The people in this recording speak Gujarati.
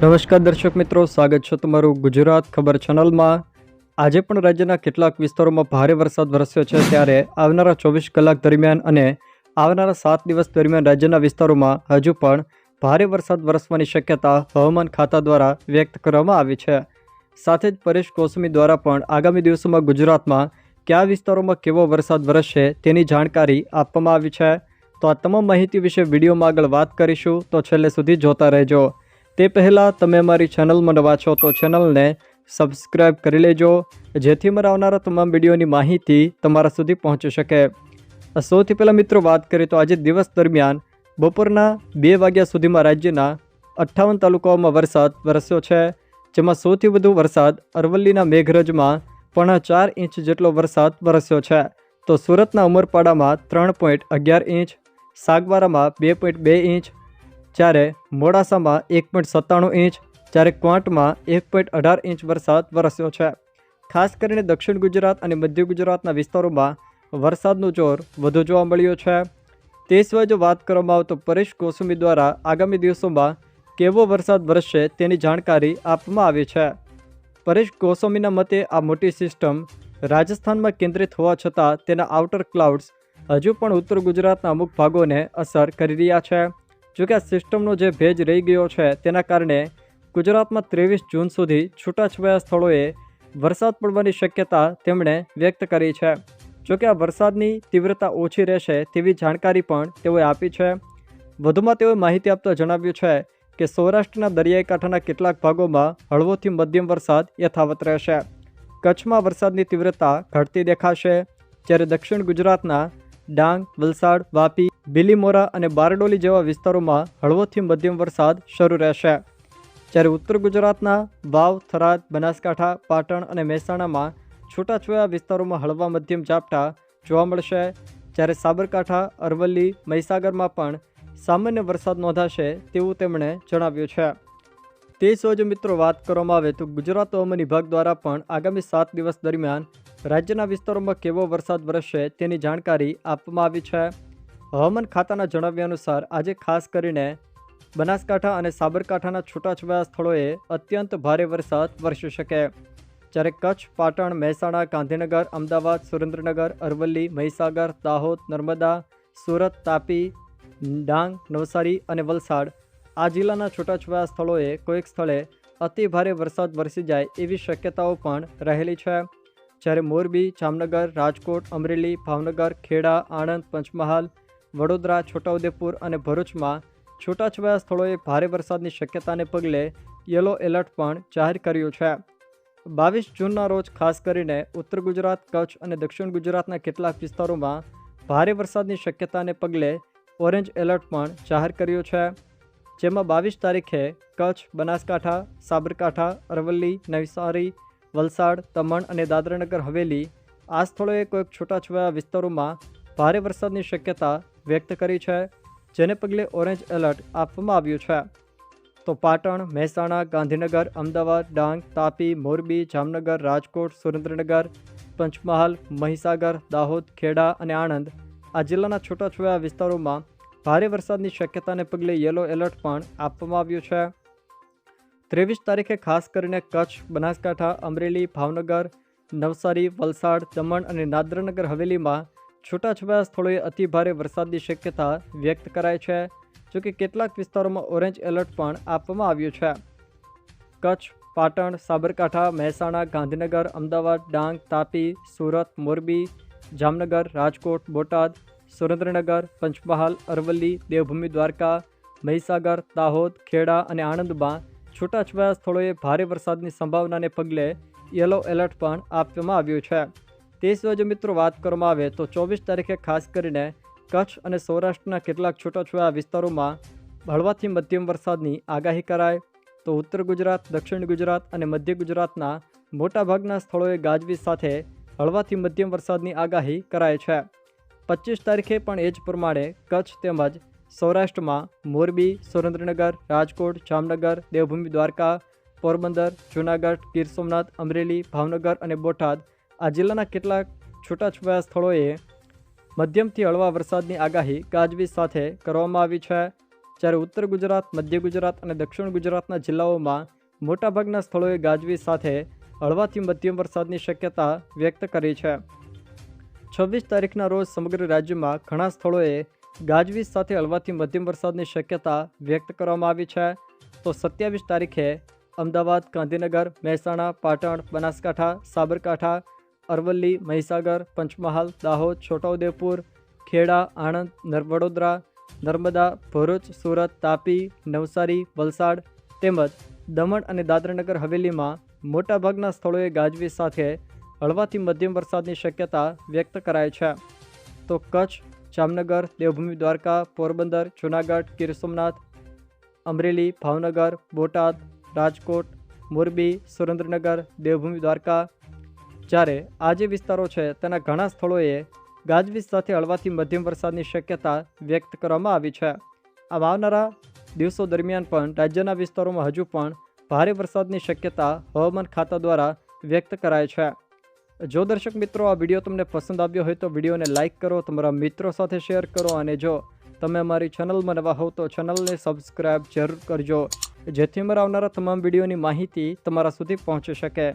નમસ્કાર દર્શક મિત્રો, સ્વાગત છે તમારું ગુજરાત ખબર ચેનલમાં। આજે પણ રાજ્યના કેટલાક વિસ્તારોમાં ભારે વરસાદ વરસ્યો છે, ત્યારે આવનારા 24 કલાક દરમિયાન અને આવનારા 7 દિવસ દરમિયાન રાજ્યના વિસ્તારોમાં હજુ પણ ભારે વરસાદ વરસવાની શક્યતા હવામાન ખાતા દ્વારા વ્યક્ત કરવામાં આવી છે। સાથે જ પરેશ ગોસ્વામી દ્વારા પણ આગામી દિવસોમાં ગુજરાતમાં કયા વિસ્તારોમાં કેવો વરસાદ વરસશે તેની જાણકારી આપવામાં આવી છે। તો આ તમામ માહિતી વિશે વિડીયોમાં આગળ વાત કરીશું, તો છેલ્લે સુધી જોતા રહેજો। તે પહેલાં તમે અમારી ચેનલમાં નવા છો તો ચેનલને સબસ્ક્રાઈબ કરી લેજો, જેથી મારા આવનારા તમામ વિડીયોની માહિતી તમારા સુધી પહોંચી શકે। સૌથી પહેલાં મિત્રો વાત કરીએ તો આજે દિવસ દરમિયાન બપોરના 2 વાગ્યા સુધીમાં રાજ્યના 58 તાલુકાઓમાં વરસાદ વરસ્યો છે, જેમાં સૌથી વધુ વરસાદ અરવલ્લીના મેઘરજમાં 4.5 ઇંચ જેટલો વરસાદ વરસ્યો છે। તો સુરતના ઉમરપાડામાં 3.11 ઇંચ, સાગબારામાં 2.2 ઇંચ, જ્યારે મોડાસામાં 1.97 ઇંચ, જ્યારે ક્વાંટમાં 1.18 ઇંચ વરસાદ વરસ્યો છે। ખાસ કરીને દક્ષિણ ગુજરાત અને મધ્ય ગુજરાતના વિસ્તારોમાં વરસાદનું જોર વધુ જોવા મળ્યું છે। તે સિવાય જો વાત કરવામાં આવે તો પરેશ ગોસ્વામી દ્વારા આગામી દિવસોમાં કેવો વરસાદ વરસશે તેની જાણકારી આપવામાં આવી છે। પરેશ ગોસ્વામીના મતે આ મોટી સિસ્ટમ રાજસ્થાનમાં કેન્દ્રિત હોવા છતાં તેના આઉટર ક્લાઉડ્સ હજુ પણ ઉત્તર ગુજરાતના અમુક ભાગોને અસર કરી રહ્યા છે। જોકે આ સિસ્ટમનો જે ભેજ રહી ગયો છે તેના કારણે ગુજરાતમાં 23 જૂન સુધી છૂટાછવાયા સ્થળોએ વરસાદ પડવાની શક્યતા તેમણે વ્યક્ત કરી છે। જોકે આ વરસાદની તીવ્રતા ઓછી રહેશે તેવી જાણકારી પણ તેઓએ આપી છે। વધુમાં તેઓએ માહિતી આપતા જણાવ્યું છે કે સૌરાષ્ટ્રના દરિયાઈ કાંઠાના કેટલાક ભાગોમાં હળવોથી મધ્યમ વરસાદ યથાવત રહેશે। કચ્છમાં વરસાદની તીવ્રતા ઘટતી દેખાશે, જ્યારે દક્ષિણ ગુજરાતના ડાંગ, વલસાડ, વાપી, બિલીમોરા અને બારડોલી જેવા વિસ્તારોમાં હળવોથી મધ્યમ વરસાદ શરૂ રહેશે, જ્યારે ઉત્તર ગુજરાતના વાવ, થરાદ, બનાસકાંઠા, પાટણ અને મહેસાણામાં છૂટાછવાયા વિસ્તારોમાં હળવા મધ્યમ ઝાપટા જોવા મળશે, જ્યારે સાબરકાંઠા, અરવલ્લી, મહીસાગરમાં પણ સામાન્ય વરસાદ નોંધાશે તેવું તેમણે જણાવ્યું છે। તે સિવાય મિત્રો વાત કરવામાં આવે તો ગુજરાત હવામાન વિભાગ દ્વારા પણ આગામી 7 દિવસ દરમિયાન રાજ્યના વિસ્તારોમાં કેવો વરસાદ વરસશે તેની જાણકારી આપવામાં આવી છે। હવામાન ખાતાના જણાવ્યા અનુસાર આજે ખાસ કરીને બનાસકાંઠા અને સાબરકાંઠાના છૂટાછવાયા સ્થળોએ અત્યંત ભારે વરસાદ વરસી શકે, જ્યારે કચ્છ, પાટણ, મહેસાણા, ગાંધીનગર, અમદાવાદ, સુરેન્દ્રનગર, અરવલ્લી, મહીસાગર, દાહોદ, નર્મદા, સુરત, તાપી, ડાંગ, નવસારી અને વલસાડ આ જિલ્લાના છૂટાછવાયા સ્થળોએ કોઈક સ્થળે અતિ ભારે વરસાદ વરસી જાય એવી શક્યતાઓ પણ રહેલી છે, જ્યારે મોરબી, જામનગર, રાજકોટ, અમરેલી, ભાવનગર, ખેડા, આણંદ, પંચમહાલ, વડોદરા, છોટાઉદેપુર અને ભરૂચમાં છૂટાછવાયા સ્થળોએ ભારે વરસાદની શક્યતાને પગલે યલો એલર્ટ પણ જાહેર કર્યું છે। 22 જૂનના રોજ ખાસ કરીને ઉત્તર ગુજરાત, કચ્છ અને દક્ષિણ ગુજરાતના કેટલાક વિસ્તારોમાં ભારે વરસાદની શક્યતાને પગલે ઓરેન્જ એલર્ટ પણ જાહેર કર્યું છે, જેમાં 22 તારીખે કચ્છ, બનાસકાંઠા, સાબરકાંઠા, અરવલ્લી, નવસારી, વલસાડ, દમણ અને દાદરાનગર હવેલી આ સ્થળોએ કોઈક છૂટાછવાયા વિસ્તારોમાં ભારે વરસાદની શક્યતા વ્યક્ત કરી છે, જેને પગલે ઓરેન્જ એલર્ટ આપવામાં આવ્યું છે। તો પાટણ, મહેસાણા, ગાંધીનગર, અમદાવાદ, ડાંગ, તાપી, મોરબી, જામનગર, રાજકોટ, સુરેન્દ્રનગર, પંચમહાલ, મહીસાગર, દાહોદ, ખેડા અને આણંદ આ જિલ્લાના છૂટાછવાયા વિસ્તારોમાં ભારે વરસાદની શક્યતાને પગલે યલો એલર્ટ પણ આપવામાં આવ્યું છે। 23 તારીખે ખાસ કરીને કચ્છ, બનાસકાંઠા, અમરેલી, ભાવનગર, નવસારી, વલસાડ, દમણ અને દાદરાનગર હવેલીમાં છૂટાછવાયા સ્થળોએ અતિભારે વરસાદની શક્યતા વ્યક્ત કરાઈ છે, જોકે કેટલાક વિસ્તારોમાં ઓરેન્જ એલર્ટ પણ આપવામાં આવ્યું છે। કચ્છ, પાટણ, સાબરકાંઠા, મહેસાણા, ગાંધીનગર, અમદાવાદ, ડાંગ, તાપી, સુરત, મોરબી, જામનગર, રાજકોટ, બોટાદ, સુરેન્દ્રનગર, પંચમહાલ, અરવલ્લી, દેવભૂમિ દ્વારકા, મહીસાગર, દાહોદ, ખેડા અને આણંદમાં છૂટાછવાયા સ્થળોએ ભારે વરસાદની સંભાવનાને પગલે યલો એલર્ટ પણ આપવામાં આવ્યું છે। તે સિવાય મિત્રો વાત કરવામાં આવે તો 24 તારીખે ખાસ કરીને કચ્છ અને સૌરાષ્ટ્રના કેટલાક છૂટાછવાયા વિસ્તારોમાં હળવાથી મધ્યમ વરસાદની આગાહી કરાય, તો ઉત્તર ગુજરાત, દક્ષિણ ગુજરાત અને મધ્ય ગુજરાતના મોટાભાગના સ્થળોએ ગાજવીજ સાથે હળવાથી મધ્યમ વરસાદની આગાહી કરાય છે। 25 તારીખે પણ એ જ પ્રમાણે કચ્છ તેમજ સૌરાષ્ટ્રમાં મોરબી, સુરેન્દ્રનગર, રાજકોટ, જામનગર, દેવભૂમિ દ્વારકા, પોરબંદર, જૂનાગઢ, ગીર સોમનાથ, અમરેલી, ભાવનગર અને બોટાદ આ જિલ્લાના કેટલાક છૂટાછવાયા સ્થળોએ મધ્યમથી હળવા વરસાદની આગાહી ગાજવીજ સાથે કરવામાં આવી છે, જ્યારે ઉત્તર ગુજરાત, મધ્ય ગુજરાત અને દક્ષિણ ગુજરાતના જિલ્લાઓમાં મોટાભાગના સ્થળોએ ગાજવીજ સાથે હળવાથી મધ્યમ વરસાદની શક્યતા વ્યક્ત કરી છે. 26 તારીખના રોજ સમગ્ર રાજ્યમાં ઘણા સ્થળોએ ગાજવીજ સાથે હળવાથી મધ્યમ વરસાદની શક્યતા વ્યક્ત કરવામાં આવી છે. તો 27 તારીખે અમદાવાદ, ગાંધીનગર, મહેસાણા, પાટણ, બનાસકાંઠા, સાબરકાંઠા, અરવલ્લી, મહીસાગર, પંચમહાલ, દાહોદ, છોટાઉદેપુર, ખેડા, આણંદ, વડોદરા, નર્મદા, ભરૂચ, સુરત, તાપી, નવસારી, વલસાડ તેમજ દમણ અને દાદરાનગર હવેલીમાં મોટાભાગના સ્થળોએ ગાજવીજ સાથે હળવાથી મધ્યમ વરસાદની શક્યતા વ્યક્ત કરાઈ છે. તો કચ્છ, જામનગર, દેવભૂમિ દ્વારકા, પોરબંદર, જૂનાગઢ, ગીર સોમનાથ, અમરેલી, ભાવનગર, બોટાદ, રાજકોટ, મોરબી, સુરેન્દ્રનગર, દેવભૂમિ દ્વારકા, જ્યારે આ જે વિસ્તારો છે તેના ઘણા સ્થળોએ ગાજવીજ સાથે હળવાથી મધ્યમ વરસાદની શક્યતા વ્યક્ત કરવામાં આવી છે. આમ આવનારા દિવસો દરમિયાન પણ રાજ્યના વિસ્તારોમાં હજુ પણ ભારે વરસાદની શક્યતા હવામાન ખાતા દ્વારા વ્યક્ત કરાય છે. જો દર્શક મિત્રો આ વિડીયો તમને પસંદ આવ્યો હોય તો વિડીયોને લાઇક કરો, તમારા મિત્રો સાથે શેર કરો અને જો તમે અમારી ચેનલમાં નવા હો તો ચેનલને સબસ્ક્રાઈબ જરૂર કરજો, જેથી અમારા આવનારા તમામ વિડીયોની માહિતી તમારા સુધી પહોંચી શકે.